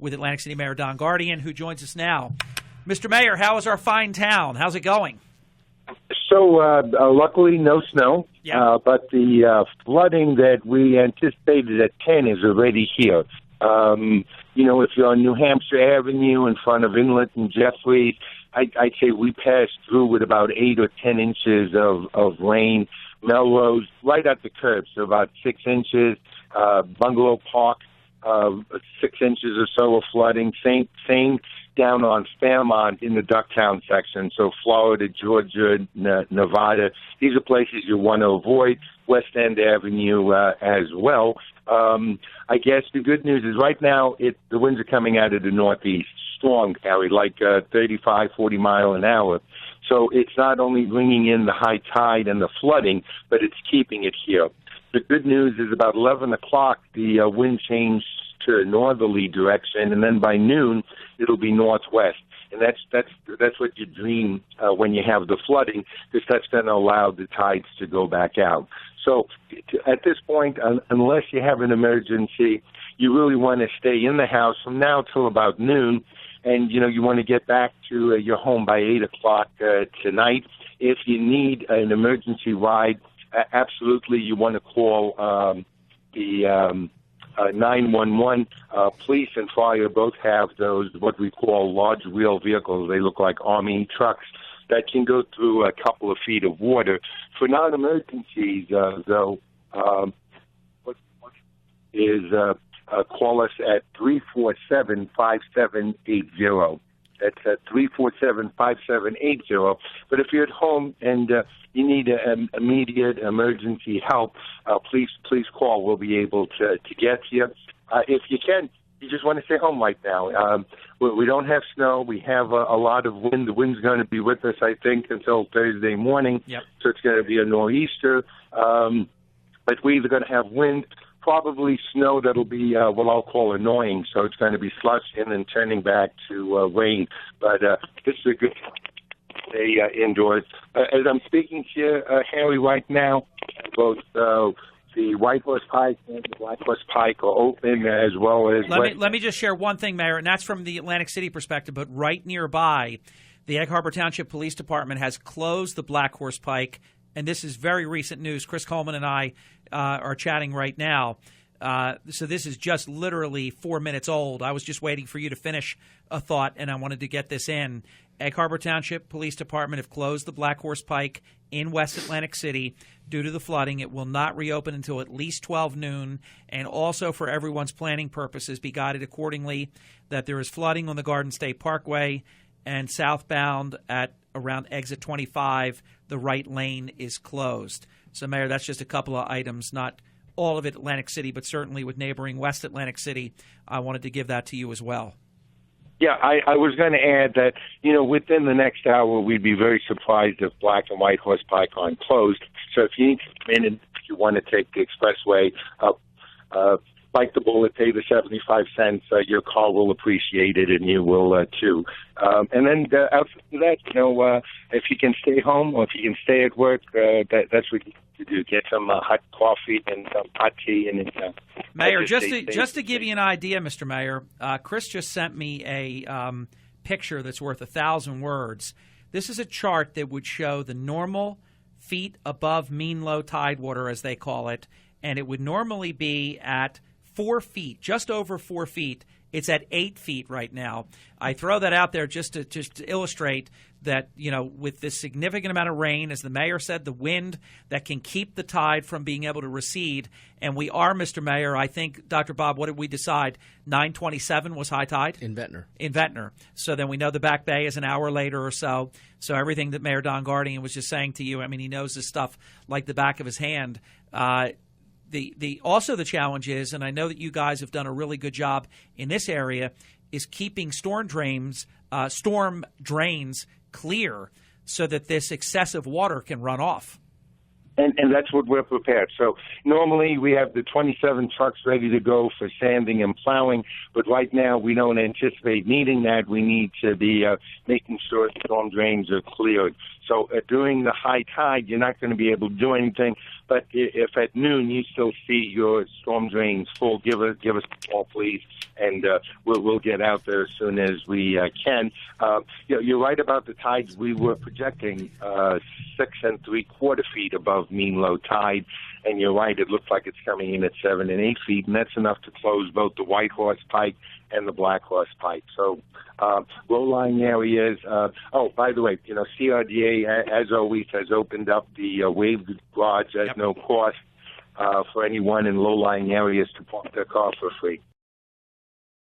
with Atlantic City Mayor Don Guardian, who joins us now. Mr. Mayor, how is our fine town? How's it going? So luckily, no snow, but the flooding that we anticipated at 10 is already here. If you're on New Hampshire Avenue in front of Inlet and Jeffries, I'd say we passed through with about 8 or 10 inches of rain. Melrose, right at the curb, so about 6 inches. Bungalow Park, 6 inches or so of flooding. Same down on Fairmont in the Ducktown section. So Florida, Georgia, Nevada, these are places you want to avoid. West End Avenue as well. I guess the good news is right now the winds are coming out of the northeast. Strong, Harry, like 35, 40 mile an hour. So it's not only bringing in the high tide and the flooding, but it's keeping it here. The good news is about 11 o'clock, the wind changed to northerly direction, and then by noon, it'll be northwest. And that's what you dream when you have the flooding, because that's going to allow the tides to go back out. So at this point, unless you have an emergency, you really want to stay in the house from now till about noon. And, you want to get back to your home by 8 o'clock tonight. If you need an emergency ride, absolutely you want to call the 911. Police and fire both have those, what we call large wheel vehicles. They look like Army trucks that can go through a couple of feet of water. For non-emergencies, though, call us at 347-5780. That's at 347-5780. But if you're at home and you need immediate emergency help, please call. We'll be able to get you. If you can, you just want to stay home right now. We don't have snow. We have a lot of wind. The wind's going to be with us, I think, until Thursday morning. Yep. So it's going to be a nor'easter. But we're either going to have wind, probably snow that'll be what I'll call annoying. So it's going to be slushing and then turning back to rain. But this is a good stay indoors. As I'm speaking to you, Harry, right now, both the White Horse Pike and the Black Horse Pike are open, as well as... Let me just share one thing, Mayor, and that's from the Atlantic City perspective, but right nearby, the Egg Harbor Township Police Department has closed the Black Horse Pike, and this is very recent news. Chris Coleman and I are chatting right now. So this is just literally 4 minutes old. I was just waiting for you to finish a thought, and I wanted to get this in. Egg Harbor Township Police Department have closed the Black Horse Pike in West Atlantic City due to the flooding. It will not reopen until at least 12 noon, and also for everyone's planning purposes, be guided accordingly that there is flooding on the Garden State Parkway and southbound at around exit 25, the right lane is closed. So, Mayor, that's just a couple of items, not all of it Atlantic City, but certainly with neighboring West Atlantic City. I wanted to give that to you as well. Yeah, I was going to add that, within the next hour, we'd be very surprised if Black and White Horse Pike aren't closed. So if you need to come in and if you want to take the expressway up, bite the bullet, pay the 75 cents, your car will appreciate it, and you will too. And then after that, if you can stay home or if you can stay at work, that's what you do. Get some hot coffee and some hot tea. And Mayor, just to give you an idea, Mr. Mayor, Chris just sent me a picture that's worth 1,000 words. This is a chart that would show the normal feet above mean low tide water, as they call it, and it would normally be at 4 feet, just over 4 feet. It's at 8 feet right now. I throw that out there just to illustrate that, with this significant amount of rain, as the mayor said, the wind that can keep the tide from being able to recede. And we are, Mr. Mayor, I think, Dr. Bob, what did we decide? 9:27 was high tide? In Ventnor. In Ventnor. So then we know the Back Bay is an hour later or so. So everything that Mayor Don Guardian was just saying to you, I mean, he knows this stuff like the back of his hand. Also the challenge is, and I know that you guys have done a really good job in this area, is keeping storm drains clear so that this excessive water can run off. And that's what we're prepared. So normally we have the 27 trucks ready to go for sanding and plowing, but right now we don't anticipate needing that. We need to be making sure storm drains are cleared. So during the high tide, you're not going to be able to do anything. But if at noon you still see your storm drains full, give us a call, please, and we'll get out there as soon as we can. You're right about the tides. We were projecting 6 3/4 feet above mean low tide, and you're right. It looks like it's coming in at 7 and 8 feet, and that's enough to close both the White Horse Pike and the Black Horse Pike. So low-lying areas. By the way, CRDA, as always, has opened up the wave garage at no cost for anyone in low-lying areas to park their car for free.